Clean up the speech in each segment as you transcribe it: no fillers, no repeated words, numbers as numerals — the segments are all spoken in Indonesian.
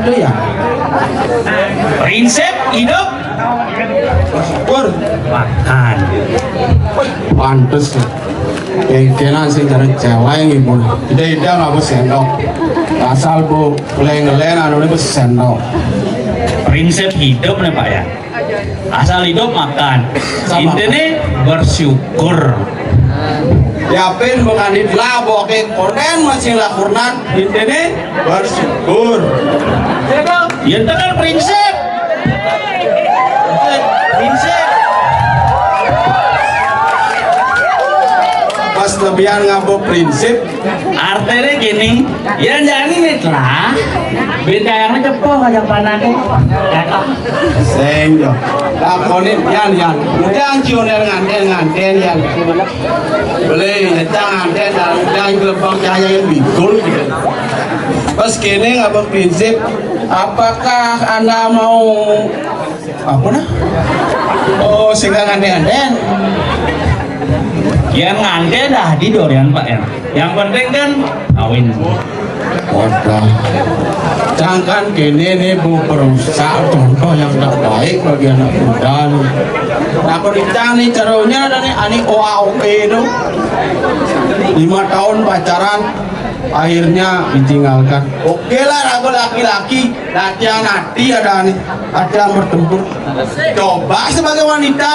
dulu ya. Prinsip hidup Pur, makan. pantes. Kena sih dari cewek yang ibu. Ide nggak bos sendok. Asal bu leng-leng anu ini bos sendok. Prinsip hidup nih Pak ya. Asal hidup makan. Intinya bersyukur. Yapin bukan ditelabokin konten masih lakurnan. Intinya bersyukur. Ya itu kan prinsip. Prinsip. Pas lebihan ngabuk prinsip. Artinya gini, ya jangan ini lah. Beda yang cepoh kajak panake. Seng jo. Lakonin yan. Udang cioner nganten yan. Boleh jangan nganten dan udang gelepang cahaya yang bidul gitu. Pas kene ngabuk prinsip, apakah Anda mau apa nah? Oh, sehingga nganten. Yang nganten dah di dorian Pak ya. Yang penting kan kawin. Wadah. Jangan kini nih bu perusahaan contoh yang tidak baik bagi anak muda. Nah kalau nih caranya ada nih ani OAOP itu 5 tahun pacaran akhirnya ditinggalkan. Oke lah aku laki-laki latihan hati ada nih ada yang bertempur. Coba sebagai wanita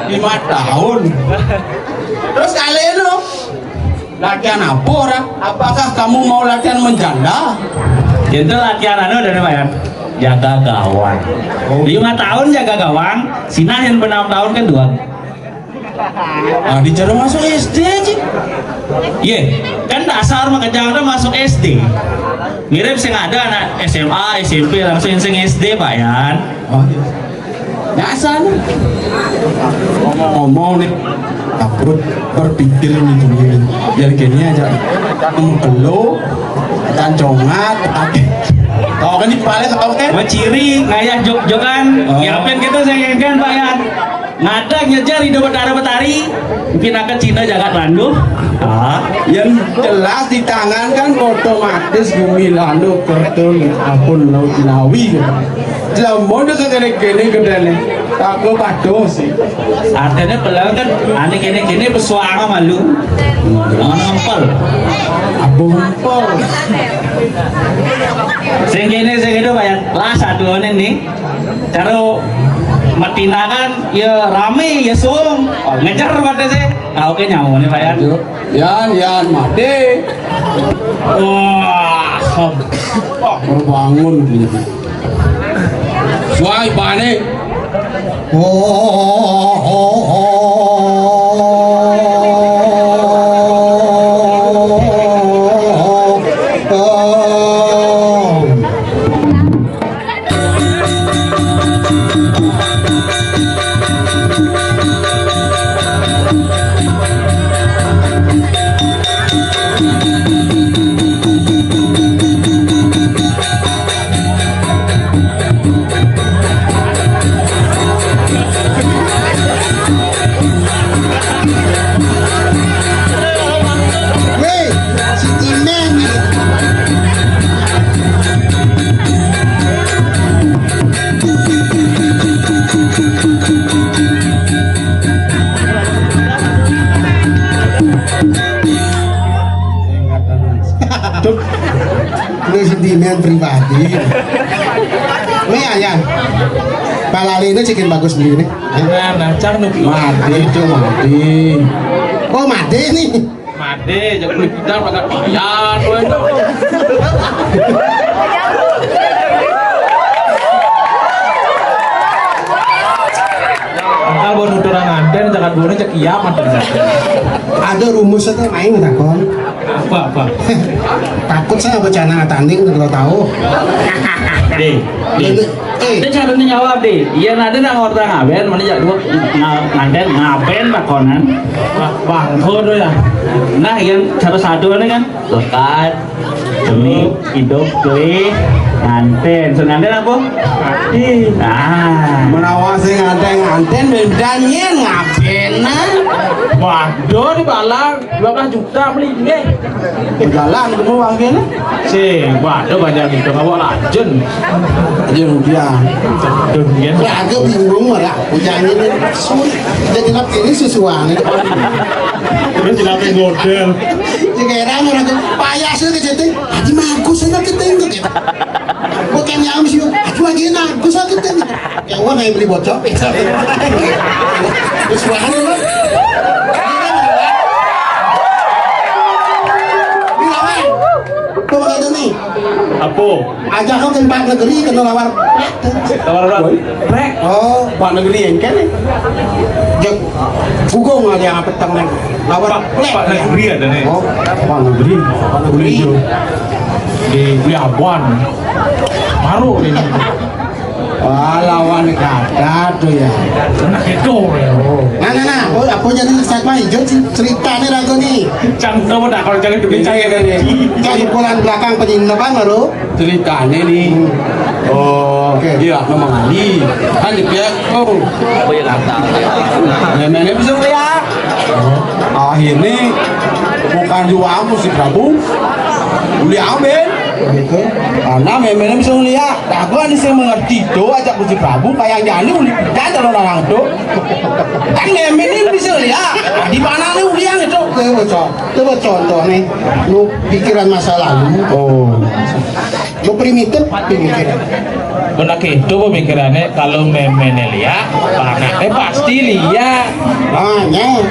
5 tahun. Terus kalian loh latihan apa orang? Apakah kamu mau latihan menjanda? Itu latihan anu dari Pak ya. Jaga gawang. 5 tahun jaga gawang, Sinah yang 6 tahun kan 2. Nah, dicara masuk SD aja. Iya, kan dasar mah kejangnya masuk SD. Mirip sing ada anak SMA, SMP langsung sing SD Pak ya. Oh iya. Biasa nih. Ngomong nih, takut berpikir nih sendiri. Biar gini aja. Kelo, cancongat, kau kan di paling kau kan? Ciri ngayah jog-jogan, yapin gitu saya kan Pak ya. Ngadak nyejar hidup betari, mungkin akan Cina jagat Bandung. Yang jelas di tangan kan otomatis bumi lalu kertul akun laut lawi. Jamu deh kene gede aku patuh sih. Artinya pelan kan aneh kene pesuanga malu. Jangan ngempel. Abu ngempel. Sing itu banyak lah satu nih. Cara Matina kan ya rame ya sung ngejar pada sih kau ke nyawa nih Pak Yan mati. Wah berbangun gitu. Wah bane. Ini sentimen pribadi. Ini ayah. Palali itu cikin bagus beli nih. Nacar nubi Mati itu mati. Oh mati nih. mati jangan kita pakai payah Angka baru turang anten jangan bunuh cek kiamat Ada rumusnya tuh main takon. apa Takut saya bencana tanding kalau tahu. deh itu caranya jawab deh iya nanti nak ngorang ngaben mana jak dua nganten ngaben pakonan bang kodo ya nah yang cara satu ini kan lekat demi hidup gue nganten senganten apa mati Menawasi nganten dan nyanyian ngapain waduh di balang 12 juta beli ini. Jalan ke bawah gini. Si, waduh banyak itu kamu lanjut. Jeung dia. Demikian. Ya agak bingung lah, hujan ini jadi lap ini sesuatu. Terus dilakukan model. Jika orang orang payah sih keceting, di mana saya keting gitu. Bukan yang mesti, cuma gini, aku saya keting. Yang orang yang beli bocor, sesuatu lah. Kau kata nih, Apa? ajak kau ke Pak Negeri kena lawar. Tawar rek. Oh, Pak negeri yang kan jek gugong aja yang petang nih. Lawar plek. Pak Negeri ada nih. Oh, Pak negeri. Pak negeri itu. Di Priawan. Baru ini. Lawan kata tuh ya. Kena itu. Nah, oh apa jadi segmen hijau ceritanya ragu nih. Cantum dah kalau jalan Ini saya kan ya. Jadi pukulan belakang penyintapan baru. Ceritanya nih. Oh, Oke. iya, Mama Ali. Kan di pihak oh. Memangnya bisa lihat. Akhirnya bukan juga aku si Prabu. Uli ambil. Gitu. Karena memangnya bisa lihat. Aku kan bisa mengerti tuh ajak Gusti Prabu kayak jadi uli dan kalau orang tuh. Kan memangnya bisa lihat. Di mana nih uli yang itu? Coba contoh nih, lu pikiran masa lalu, Oh. lu primitif pikiran. Benar itu pemikirannya kalau memene lihat, panahnya pasti lihat. Hanya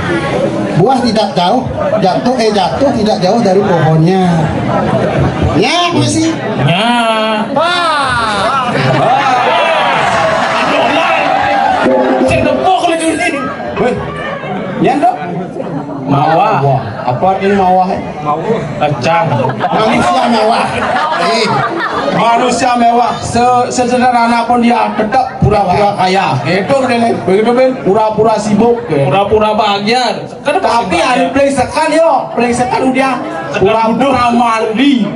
buah tidak jatuh tidak jauh dari pohonnya. Ya masih. Ya. Cek tepuk lagi ini. Weh. Yan dok. Mawah. Apa ini mawah? Kacang. Manusia mewah. Manusia mewah sesederhana pun dia tetap pura-pura kaya. Itu begitu Ben, pura-pura sibuk. Pura-pura bahagia. Kan Tapi ada plengsekan yo, plengsekan dia pura-pura mandi.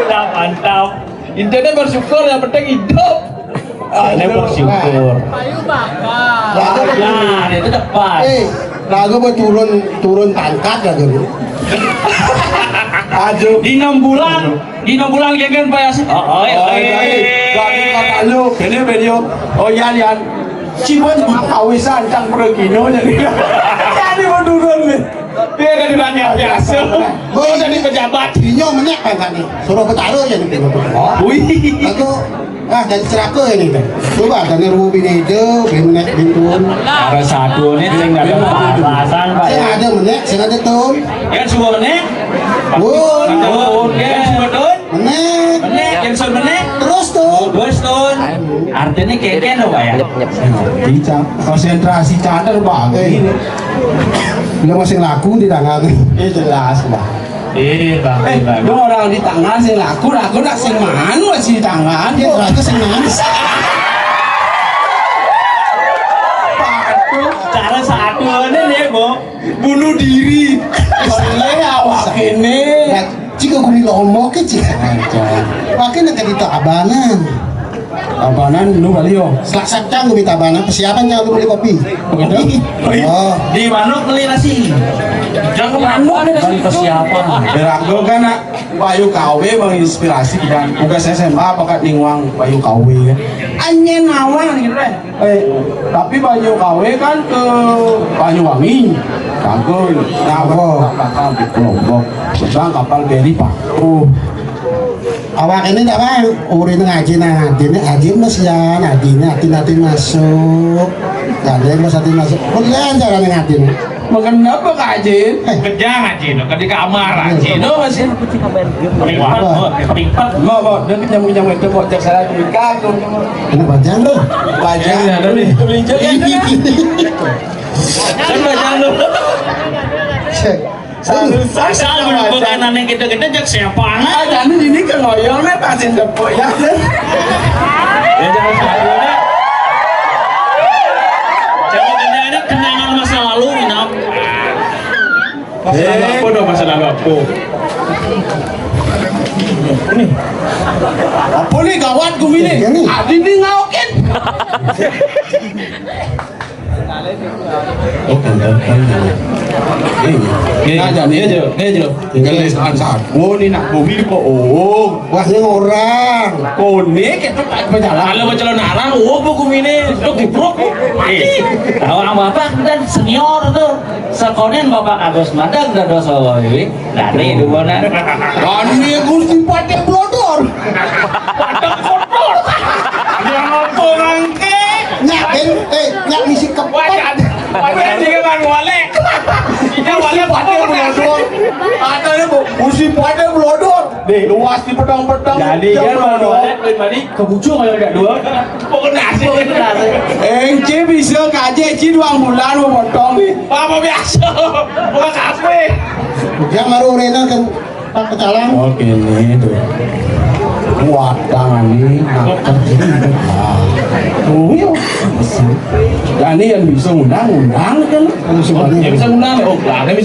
Udah mantap. Intinya bersyukur, yang penting hidup. Ini bersyukur. Nah, itu depan. Lagu buat turun pangkat lagu. Aduh. Di 6 bulan kan Pak Yasin. Oh, Lagi kata lu, ini video. Oh yan. Cibon kawisan cang pergino jadi. Jadi mau turun nih. Dia kan ditanya biasa. Oh, jadi pejabat. Dinyo menek pangkat nih. Suruh petaro ya nih. Wih. Lagu jadi ceraka ini kan. Coba tanya rubi nih itu, menek bintun. Ada satu nih sing ada bahasan Pak Saya ya. ada menek, saya ada tun. Yang semua menek. Bun, Yang semua don. menek. Menek, yang semua menek. Terus tuh. Bos don. Artinya keken loh Pak ya. Bisa konsentrasi cadar banget ini. Bila masih laku di tangan. Jelas lah. Bang. Dong orang di tangan sih laku nak sing manu sih di tangan. Dia ternyata senang. Cara satu nih Bu, bunuh diri. Soalnya awak ini. Ya, jika gue lombok ya, pakai nak di tabanan. Abanan lu bali yo. Selasa cang gue tabanan. Persiapan jangan lu beli kopi. Oh, Di manuk beli nasi. Jangan manuk ada persiapan. Berago kan nak Bayu KW menginspirasi dan tugas SMA pakat ningwang Bayu KW kan. Anyen nawang gitu kan. Tapi Bayu KW kan ke Banyuwangi. Kagul, nyawa bakal di Lombok. Sedang kapal beri Pak. awak ini tak bang, urin ngaji mas ya, nanti masuk. Ngaji mas nanti masuk. Bukan cara ngaji. Mengenapa kajin? Kejang aja, ketika amarah aja, masih pingpat. Mau dan nyamuk itu mau cek saya nikah tuh. Ini bajang loh. Bajang ada nih. Belincuk ya. Saya bajang lu. Asal bukan yang kita jak siapa? Ada nih ini kan ngoyongnya pasin depok ya. Ya jangan salah. Jangan ini kenangan masa lalu minap. Masa lalu apa dong masa lalu apa? Ini. Apa nih gawat gue ini? Ya, nih. Adi nih ngaukin. Oh, kan. Ini aja nih aja. Tinggal di saat oh ini nak bumi kok. Oh, Wah, ini orang. kone kita berjalan. Kalau berjalan arah, oh buku ini, lo dibrok. Tahu bapak dan senior tuh sekonen bapak Agus Madang dan dosa wae. Dari di mana? Kami gusti pada blodor. Pada kotor. Yang apa rangke? Nyak misi kepot. Wajan juga kan wale. Ini wale pada blodor. Ada nih gusti pada blodor. Deh, luas di pedang-pedang. Jadi kan mau tadi kebucung aja enggak dua. Pokoknya nasi. Ence bisa kaje ci 2 bulan mau potong nih. Apa biasa? Bukan kafe. Yang baru rena kan Pak Pecalang. Oke nih tuh. Kuat tangan nih, nakar jadi. Oh iya. Dan ini yang bisa undang-undang kan. Yang semuanya. Yang bisa undang. Oh, lah bisa